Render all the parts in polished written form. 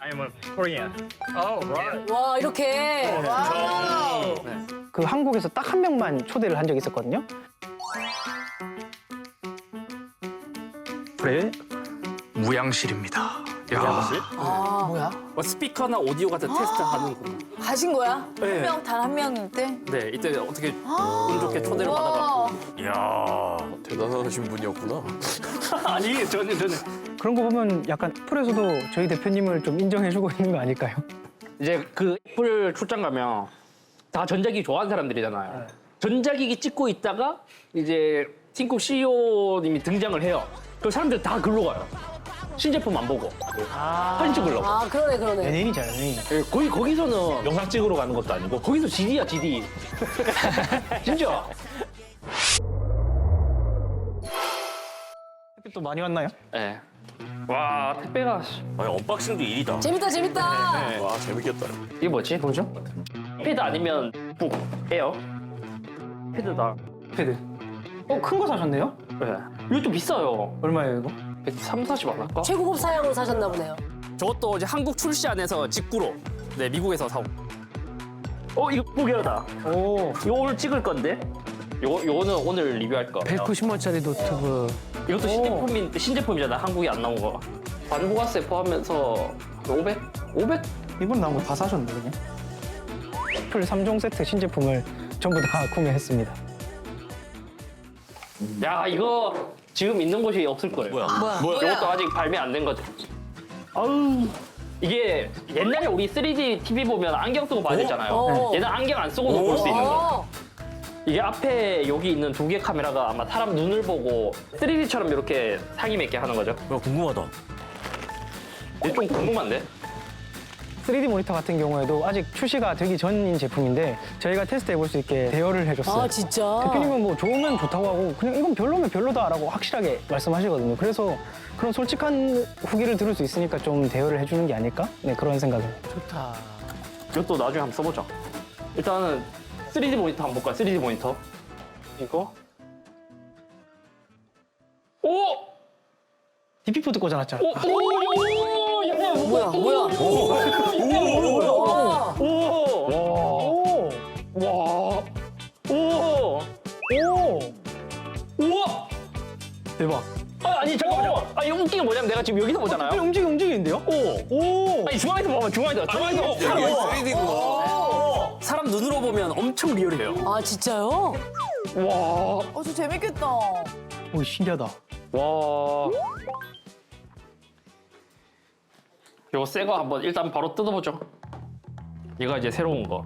I'm a Korean. Oh, right. 와 이렇게. 그 한국에서 딱 한 명만 초대를 한 적이 있었거든요. 그래? 무양실입니다. 야, 아 뭐야? 뭐 스피커나 오디오 같은 테스트 하는 거. 가신 거야? 네. 단 한 명일 때? 네, 이때 어떻게 운 좋게 초대를 받아갖고. 야, 대단하신 분이었구나. 아니, 저는. 그런 거 보면 약간 애플에서도 저희 대표님을 좀 인정해주고 있는 거 아닐까요? 이제 그 애플 출장 가면 다 전자기기 좋아하는 사람들이잖아요. 전자기기 찍고 있다가 이제 팀쿡 CEO님이 등장을 해요. 그 사람들 다 글로 가요. 신제품 안 보고 사진 찍으려고. 아 그러네. 연예인이죠, 연예인. 예, 거기서는 영상 찍으러 가는 것도 아니고. 거기서 GD야 GD. 진짜. 또 많이 왔나요? 네. 와 택배가 아니, 언박싱도 일이다. 재밌다. 와, 재밌겠다. 이게 뭐지? 뭐죠? 패드 아니면 북 에어? 패드다. 패드. 큰 거 사셨네요? 네. 이것도 비싸요. 얼마예요, 이거? 3, 40 안 할까? 최고급 사양으로 사셨나 보네요. 저것도 이제 한국 출시 안에서 직구로 네 미국에서 사고. 이거 무게하다. 오, 이거 오늘 찍을 건데. 요거는 오늘 리뷰할 거. 190원짜리 노트북. 이것도 신제품이잖아. 한국에 안 나온 거. 반부가세 포함해서 500? 500? 이번 나온 거 다 사셨네, 그냥? 애플 3종 세트 신제품을 전부 다 구매했습니다. 야 이거 지금 있는 곳이 없을 거예요. 뭐야? 이것도 아직 발매 안 된 거죠. 아우 이게 옛날에 우리 3D TV 보면 안경 쓰고 봐야 되잖아요. 어. 얘는 안경 안 쓰고도 볼 수 있는 거. 어. 이게 앞에 여기 있는 두 개 카메라가 아마 사람 눈을 보고 3D처럼 이렇게 상의맺게 하는 거죠. 야, 궁금하다. 이게 좀 궁금한데? 3D 모니터 같은 경우에도 아직 출시가 되기 전인 제품인데 저희가 테스트 해볼 수 있게 대여를 해줬어요. 아 진짜. 대표님은 뭐 좋으면 좋다고 하고 그냥 이건 별로면 별로다라고 확실하게 말씀하시거든요. 그래서 그런 솔직한 후기를 들을 수 있으니까 좀 대여를 해주는 게 아닐까? 네, 그런 생각입니다. 좋다. 이것도 나중에 한번 써보자. 일단은 3D 모니터 한번 볼까요? 3D 모니터. 이거. 오! DP4도 꽂아놨잖아. 오! 오! 야, 뭐야? 오! 오! 와! 오! 오! 우와! 대박. 아니 잠깐만요. 이거 웃긴 게 뭐냐면 내가 지금 여기서 보잖아요. 움직이는데요? 오! 오! 아니 중앙에서 보면 중앙에서 이게 3D구나. 사람 눈으로 보면 엄청 리얼해요. 아 진짜요? 와! 저 재밌겠다. 오, 신기하다. 와! 요거 새 거 한번 일단 바로 뜯어보죠. 이거 이제 새로운 거.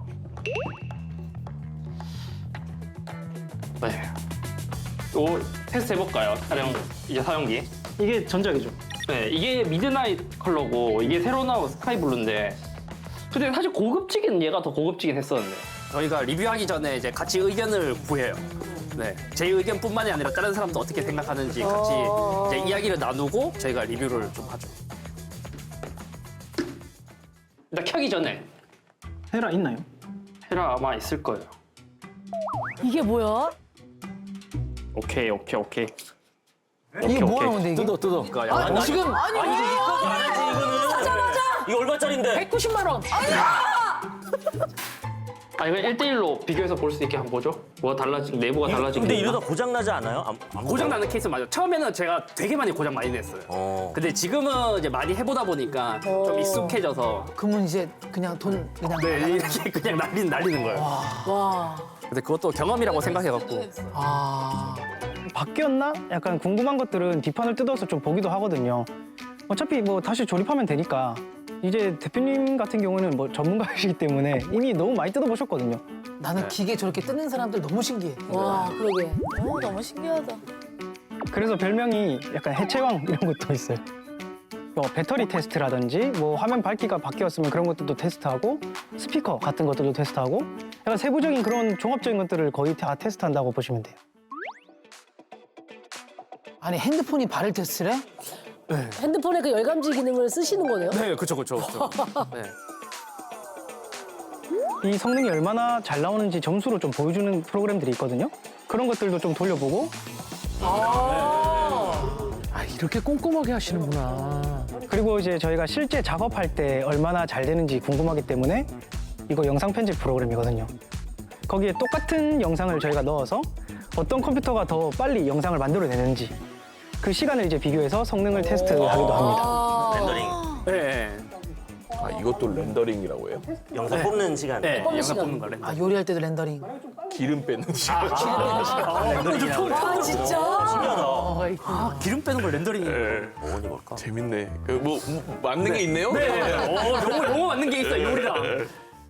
네. 요 테스트 해볼까요? 사용기. 이게 전작이죠? 네, 이게 미드나잇 컬러고 이게 새로 나온 스카이 블루인데 근데 사실 고급지긴 얘가 더 고급지긴 했었는데 저희가 리뷰하기 전에 이제 같이 의견을 구해요. 네, 제 의견뿐만이 아니라 다른 사람도 어떻게 생각하는지 같이 이제 이야기를 나누고 저희가 리뷰를 좀 하죠. 일단 켜기 전에 헤라 있나요? 헤라 아마 있을 거예요. 이게 뭐야? 오케이. 이게 뭐 하는 건데, 이게? 뜯어. 그러니까 지금 이거 얼마짜린데? 190만 원. 이거 1대1로 비교해서 볼 수 있게 한번 보죠. 뭐가 달라진 내부가 달라진 근데 게 있나? 이러다 고장 나지 않아요? 안 고장 나는 케이스 맞아요. 처음에는 제가 되게 많이 고장 많이 냈어요. 근데 지금은 이제 많이 해보다 보니까 좀 익숙해져서 그러면 이제 그냥 돈 그냥 네, 이렇게 그냥 날리는 거예요. 와. 근데 그것도 경험이라고 생각해갖고 아 바뀌었나? 약간 궁금한 것들은 뒷판을 뜯어서 좀 보기도 하거든요. 어차피 뭐 다시 조립하면 되니까. 이제 대표님 같은 경우는 뭐 전문가이시기 때문에 이미 너무 많이 뜯어보셨거든요. 나는 기계 저렇게 뜯는 사람들 너무 신기해. 와 그러게. 너무 신기하다. 그래서 별명이 약간 해체왕 이런 것도 있어요. 뭐 배터리 테스트라든지 뭐 화면 밝기가 바뀌었으면 그런 것들도 테스트하고 스피커 같은 것들도 테스트하고 약간 세부적인 그런 종합적인 것들을 거의 다 테스트한다고 보시면 돼요. 아니 핸드폰이 발을 테스트를 해? 핸드폰의 그 열감지 기능을 쓰시는 거네요? 네, 그쵸. 네. 이 성능이 얼마나 잘 나오는지 점수로 좀 보여주는 프로그램들이 있거든요. 그런 것들도 좀 돌려보고 아 이렇게 꼼꼼하게 하시는구나. 그리고 이제 저희가 실제 작업할 때 얼마나 잘 되는지 궁금하기 때문에 이거 영상 편집 프로그램이거든요. 거기에 똑같은 영상을 저희가 넣어서 어떤 컴퓨터가 더 빨리 영상을 만들어내는지 그 시간을 이제 비교해서 성능을 테스트하기도 합니다. 렌더링. 네. 아, 이것도 렌더링이라고 해요? 영상 뽑는 시간. 네. 영상 시간. 뽑는 거래. 아, 요리할 때도 렌더링. 기름 빼는 시간. 아, 진짜? 아, 기름 빼는 걸 렌더링이. 뭐니 뭘까? 재밌네. 뭐 맞는 게 있네요? 영어 맞는 게 있어, 요리랑.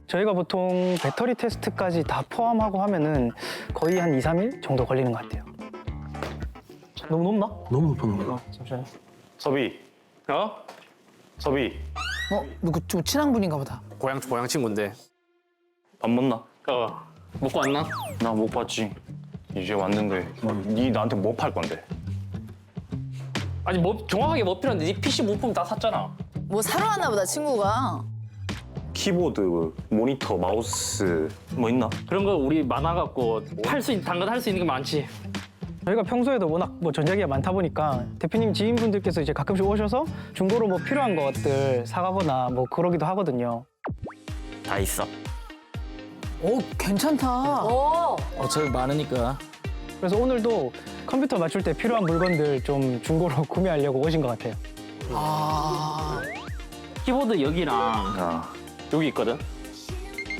저희가 보통 배터리 테스트까지 다 포함하고 하면은 거의 한 2, 3일 정도 걸리는 것 같아요. 너무 높나? 너무 높은 잠시만요. 서비, 어? 서비. 누구 좀 친한 분인가 보다. 고향 친구인데. 밥 먹나? 먹고 왔나? 나 못 봤지. 이제 왔는데 니 나한테 뭐 팔 건데? 아니 뭐 정확하게 뭐 필요한데 네 PC 부품 다 샀잖아. 뭐 사러 왔나 보다, 친구가. 키보드, 모니터, 마우스 뭐 있나? 그런 거 우리 많아갖고 당근 할 수 있는 게 많지. 저희가 평소에도 워낙 뭐 전자기가 많다 보니까 대표님 지인분들께서 이제 가끔씩 오셔서 중고로 뭐 필요한 것들 사가거나 뭐 그러기도 하거든요. 다 있어. 오, 괜찮다. 어차피 많으니까. 그래서 오늘도 컴퓨터 맞출 때 필요한 물건들 좀 중고로 구매하려고 오신 것 같아요. 아, 키보드 여기랑 아, 여기 있거든.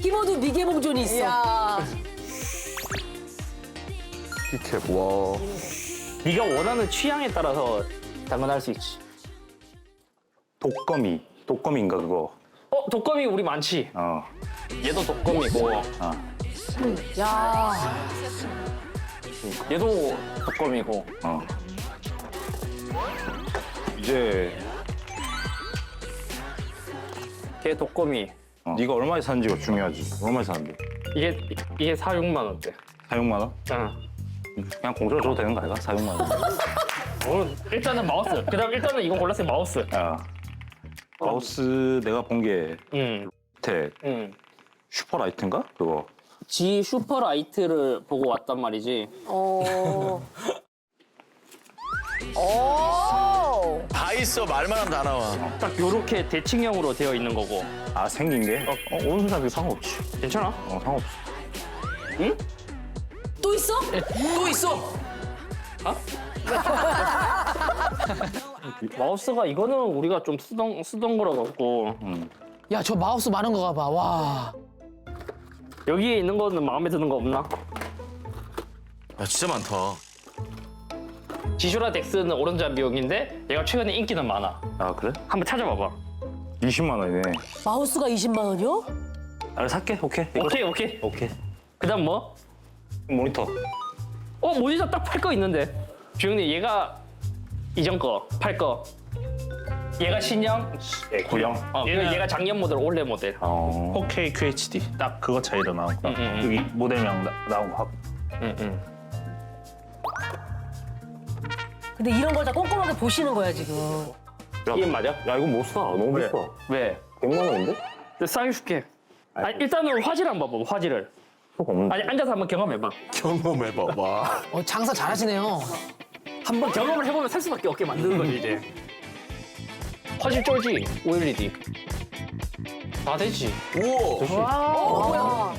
키보드 미개봉존이 있어. 이렇게 와. 네가 원하는 취향에 따라서 당근할 수 있지. 독거미인가 그거? 독거미 우리 많지. 어, 얘도 독거미고 야, 얘도 독거미고. 어. 이제 걔 독거미. 네가 얼마에 샀는지가 중요하지. 얼마에 샀는데? 이게 4, 6만 원대. 4, 6만 원? 그냥 공짜로 줘도 되는 거 아이가? 4, 6만 원. 일단은 마우스. 그다음 일단은 이거 골랐어요, 마우스. 야, 마우스 내가 본 게 밑에 슈퍼라이트인가? 그거. G 슈퍼라이트를 보고 왔단 말이지. 다 있어. 말만 하면 다 나와. 딱 요렇게 대칭형으로 되어 있는 거고. 아, 생긴 게? 오는 사람이 상관없지. 괜찮아? 상관없어. 또 있어? 또 있어. 마우스가 이거는 우리가 좀 쓰던 거라 갖고 야, 저 마우스 많은 거 봐봐. 와. 여기에 있는 거는 마음에 드는 거 없나? 야, 진짜 많다. 지슈라 덱스는 오렌지 비용인데 얘가 최근에 인기는 많아. 아, 그래? 한번 찾아봐봐. 20만 원이네. 마우스가 20만 원이요? 아, 살게. 오케이. 이거. 오케이. 그다음 뭐? 모니터. 모니터 딱 팔 거 있는데. 주영님 얘가 이전 거, 팔 거. 얘가 신형, 구형. 얘가 작년 모델, 올해 모델. 4K QHD. 딱 그거 차이로 나오고. 여기 모델명 나오고 하고. 근데 이런 걸 다 꼼꼼하게 보시는 거야, 지금. 이게 맞아? 야, 이거 못 사. 너무 비싸. 왜? 100만 원인데? 내가 싸게 줄게. 아니, 일단은 화질 한번 봐봐, 화질을. 수가 없는데. 아니, 앉아서 한번 경험해봐. 경험해봐. 와. 장사 잘하시네요. 한번 경험을 해보면 살 수밖에 없게 만드는 거지, 이제. 화질 쩔지? OLED. 다 되지. 우와. 뭐야?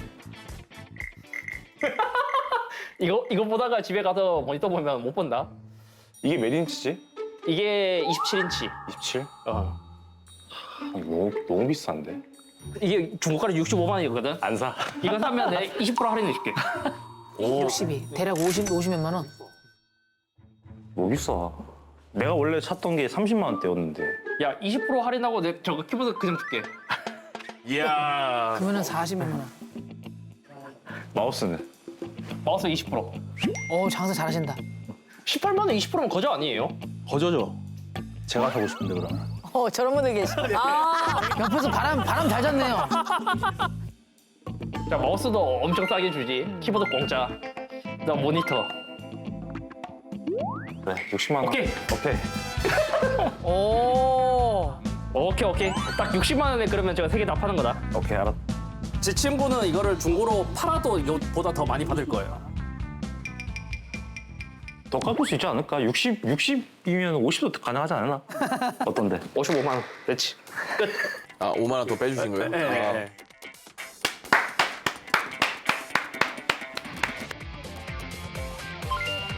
이거 보다가 집에 가서 모니터 보면 못 본다. 이게 몇 인치지? 이게 27인치. 27? 너무 비싼데? 이게 중고가로 65만 원이거든. 안 사. 이거 사면 내가 20% 할인해줄게. 62. 대략 50몇만 원. 너무 비싸. 내가 원래 찾던 게 30만 원대였는데. 야, 20% 할인하고 내 저거 키보드 그냥 줄게. 이야. 그러면은 40몇만 원. 마우스는? 마우스 20%. 장사 잘하신다. 18만 원 20%면 거저 아니에요? 거저죠. 제가 사고 싶은데 그러면. 저런 분들 계시네. 옆에서 바람 잘 잤네요. 자, 마우스도 엄청 싸게 주지. 키보드 공짜. 그다음 모니터. 그래, 60만 원. 오케이. 오. 오케이. 딱 60만 원에 그러면 제가 3개 다 파는 거다. 오케이, 알았. 제 친구는 이거를 중고로 팔아도 이거보다 더 많이 받을 거예요. 더 깎을 수 있지 않을까? 60이면 50도 가능하지 않나? 어떤데? 55만 원. 됐지. 끝. 아 5만 원 더 빼주신 거예요? 네.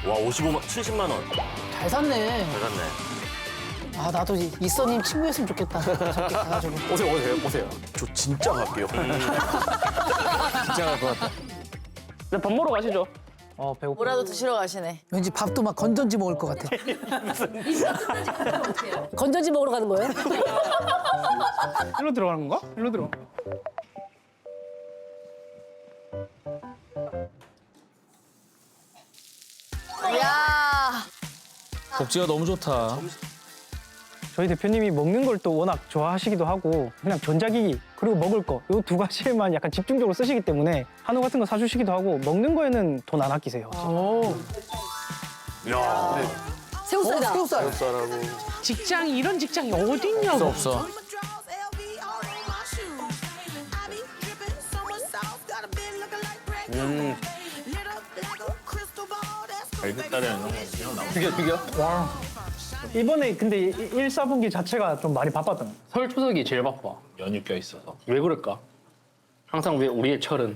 와 55만 70만 원. 잘 샀네. 잘 샀네. 아 나도 이써님 친구였으면 좋겠다. 저렇게 가가지고. 오세요. 저 진짜 갈게요. 진짜 갈 것 같다. 네, 밥 먹으러 가시죠. 배고파. 뭐라도 드시러 가시네. 왠지 밥도 막 건전지 먹을 것 같아. 건전지 먹으러 가는 거예요? 일로 들어가는 건가? 일로 들어. 이야. 복지가 너무 좋다. 저희 대표님이 먹는 걸 또 워낙 좋아하시기도 하고 그냥 전자기기 그리고 먹을 거 이 두 가지에만 약간 집중적으로 쓰시기 때문에 한우 같은 거 사주시기도 하고 먹는 거에는 돈 안 아끼세요. 새우살이다. 새우살. 직장이 이런 직장이 어딨냐고. 없어. 이번에 근데 1, 4분기 자체가 좀 많이 바빴던 거예요. 설 추석이 제일 바빠. 연휴 껴 있어서. 왜 그럴까? 항상 왜 우리의 철은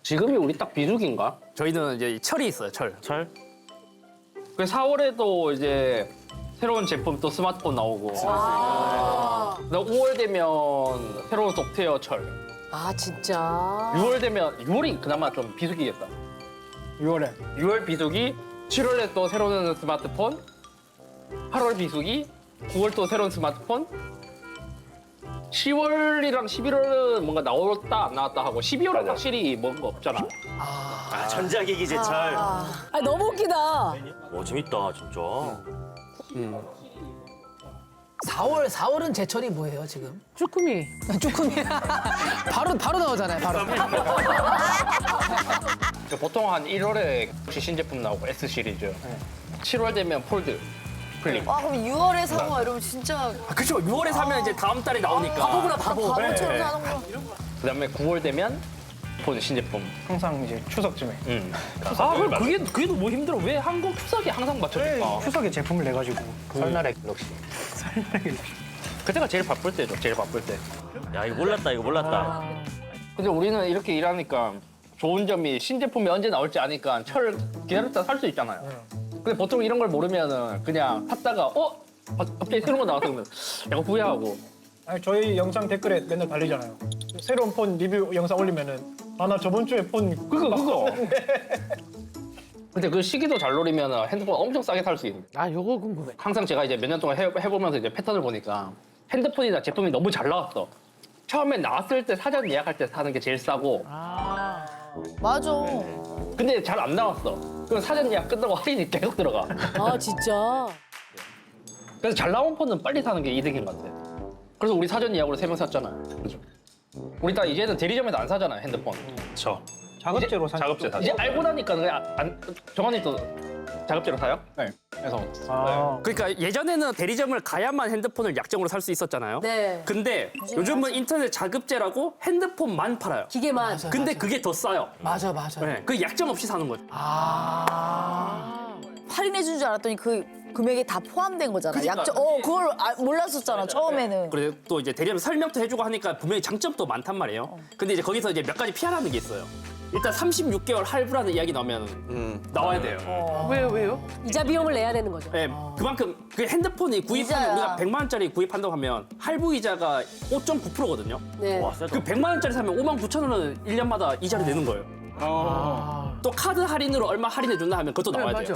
지금이 우리 딱 비수기인가? 저희는 이제 철이 있어요. 철. 그 4월에도 이제 새로운 제품 또 스마트폰 나오고. 그다음 5월 되면 새로운 소프트웨어 철. 아 진짜. 6월 되면 6월이 그나마 좀 비수기겠다. 6월에. 6월 비수기, 7월에 또 새로운 스마트폰, 8월 비수기, 9월 또 새로운 스마트폰, 10월이랑 11월은 뭔가 나왔다 안 나왔다 하고 12월은 확실히 뭔가 없잖아. 아 전자기기 제철. 아 너무 웃기다. 와 재밌다 진짜. 4월은 제철이 뭐예요 지금? 쭈꾸미. 쭈꾸미. 바로 나오잖아요. 바로. 보통 한 1월에 신제품 나오고 S 시리즈, 7월 되면 폴드, 플립. 와 그럼 6월에 사고 이러면 진짜 그쵸, 6월에 사면 이제 다음 달에 나오니까. 바보구나 바보. 바보처럼 사는구나. 그다음에 9월 되면 폰 신제품. 항상 이제 추석쯤에. 아, 그럼 그게 너무 힘들어. 왜 한국 추석이 항상 맞춰질까? 추석에 제품을 내가지고 설날의 갤럭시. 그때가 제일 바쁠 때죠. 제일 바쁠 때. 야 이거 몰랐다. 근데 우리는 이렇게 일하니까 좋은 점이 신제품이 언제 나올지 아니까 철 기다렸다 살 수 있잖아요. 근데 보통 이런 걸 모르면은 그냥 샀다가 갑자기 새로운 거 나와서 그러면 약간 후회하고. 아니, 저희 영상 댓글에 맨날 달리잖아요. 새로운 폰 리뷰 영상 올리면은 아 나 저번 주에 폰 그거. 근데 그 시기도 잘 노리면 핸드폰 엄청 싸게 살 수 있는. 아, 요거 궁금해. 항상 제가 이제 몇 년 동안 해보면서 이제 패턴을 보니까 핸드폰이나 제품이 너무 잘 나왔어. 처음에 나왔을 때 사전 예약할 때 사는 게 제일 싸고. 맞아. 근데 잘 안 나왔어. 그럼 사전 예약 끝나고 할인이 계속 들어가. 아 진짜. 그래서 잘 나온 폰은 빨리 사는 게 이득인 것 같아. 그래서 우리 사전 예약으로 3명 샀잖아요. 그죠? 우리 딱 이제는 대리점에서 안 사잖아요, 핸드폰. 저 작업제로 산. 작업제 다. 이제 알고 나니까 그냥 정환이도 작업제로 사요? 네. 그래서 아, 그러니까 예전에는 대리점을 가야만 핸드폰을 약정으로 살 수 있었잖아요. 네. 근데 요즘은 인터넷 자급제라고 핸드폰만 팔아요. 기계만. 근데 그게 더 싸요. 맞아. 네. 그 약정 없이 사는 거죠. 할인해 준 줄 알았더니 그 금액에 다 포함된 거잖아. 그러니까. 약정. 그걸 몰랐었잖아 처음에는. 그래서 또 이제 대리점 설명도 해주고 하니까 분명히 장점도 많단 말이에요. 근데 이제 거기서 이제 몇 가지 피하라는 게 있어요. 일단 36개월 할부라는 이야기 나오면 나와야 돼요. 왜요? 이자 비용을 내야 되는 거죠. 네, 그만큼 그 핸드폰이 구입하면 이자야. 우리가 100만 원짜리 구입한다고 하면 할부 이자가 5.9%거든요. 네. 그 100만 원짜리 사면 5만 9천 원은 1년마다 이자를 내는 거예요. 또 카드 할인으로 얼마 할인해 준다 하면 그것도 나와야 돼요.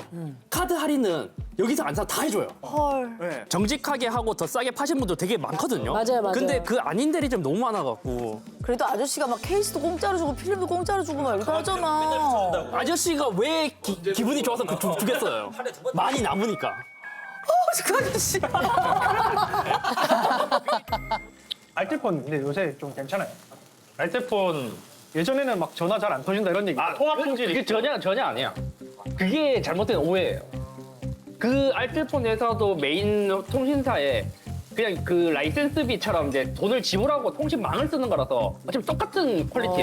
카드 할인은 여기서 안 사 다 해줘요. 헐. 정직하게 하고 더 싸게 파신 분들 되게 많거든요. 맞아요. 근데 그 아닌 대리점 너무 많아갖고 그래도 아저씨가 막 케이스도 공짜로 주고 필름도 공짜로 주고 막 이렇게 하잖아. 아저씨가 왜 기분이 좋아서 주겠어요? 많이 남으니까. 그 아저씨. 알뜰폰 근데 요새 좀 괜찮아요. 알뜰폰 예전에는 막 전화 잘 안 터진다 이런 얘기. 통화 품질이 그게 전혀 아니야. 그게 잘못된 오해예요. 그 알뜰폰 회사도 메인 통신사에 그냥 그 라이센스비처럼 이제 돈을 지불하고 통신망을 쓰는 거라서 어차피 똑같은 퀄리티.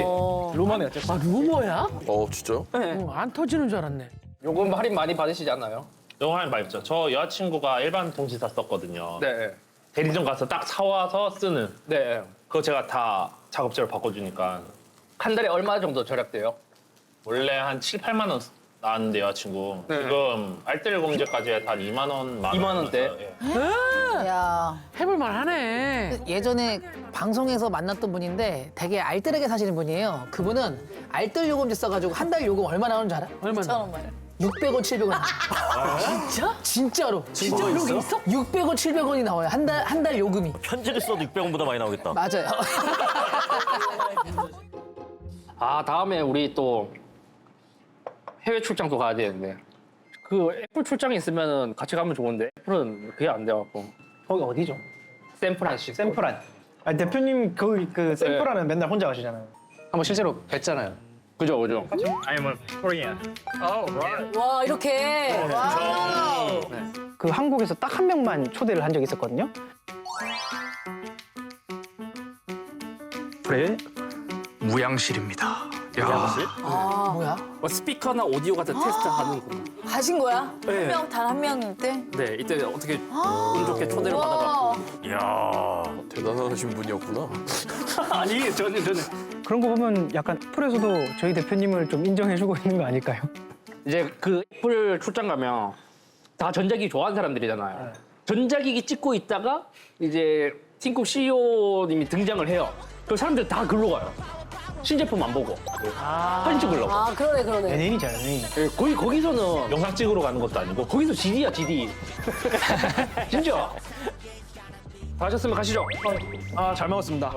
루머네 어쨌든. 아, 루머야? 진짜요? 네. 안 터지는 줄 알았네. 요금 할인 많이 받으시지 않나요? 영화를 말했죠. 저 여자친구가 일반 동시사 썼거든요. 네. 대리점 가서 딱 사와서 쓰는. 네. 그거 제가 다 작업자로 바꿔주니까 한 달에 얼마 정도 절약돼요? 원래 한 7, 8만 원 나왔는데 여자친구. 네. 지금 알뜰공제까지 해서 한 2만 원. 2만 원대? 예. 야 해볼만 하네. 예전에 방송에서 만났던 분인데 되게 알뜰하게 사시는 분이에요. 그분은 알뜰 요금제 써가지고 한 달 요금 얼마 나오는 줄 알아? 얼마나? 2,000원 말. 600원, 700원. 진짜? 진짜로. 진짜 그런 게 있어? 600원, 700원이 나와요. 한 달 요금이. 편지를 써도 600원보다 많이 나오겠다. 맞아요. 아, 다음에 우리 또 해외 출장도 가야 되는데. 그 애플 출장이 있으면 같이 가면 좋은데 애플은 그게 안 돼갖고. 거기 어디죠? 샌프란시스코. 샌프란. 아, 대표님 그 샌프란은 맨날 혼자 가시잖아요. 한번 실제로 뵀잖아요. 그죠, 그죠. I'm a Korean. 와, 이렇게. 그 한국에서 딱 한 명만 초대를 한 적이 있었거든요. 그래? 무양실입니다. 아, 뭐야? 뭐 스피커나 오디오 같은 테스트 하는구나. 하신 거야? 네. 단 한 명일 때? 네, 이때 어떻게 운 좋게 초대를 받아갖고. 이야. 대단하신 분이었구나. 아니, 저는. 그런 거 보면 약간 애플에서도 저희 대표님을 좀 인정해주고 있는 거 아닐까요? 이제 그 애플 출장 가면 다 전자기기 좋아하는 사람들이잖아요. 전자기기 찍고 있다가 이제 팀쿡 CEO님이 등장을 해요. 그 사람들 다 글로 가요. 신제품 안 보고 사진 찍으려고. 아, 그러네. 연예인이죠, 연예인. 예, 거기서는 영상 찍으러 가는 것도 아니고. 거기서 GD야 GD. 진짜. 다 하셨으면 가시죠. 아, 잘 먹었습니다.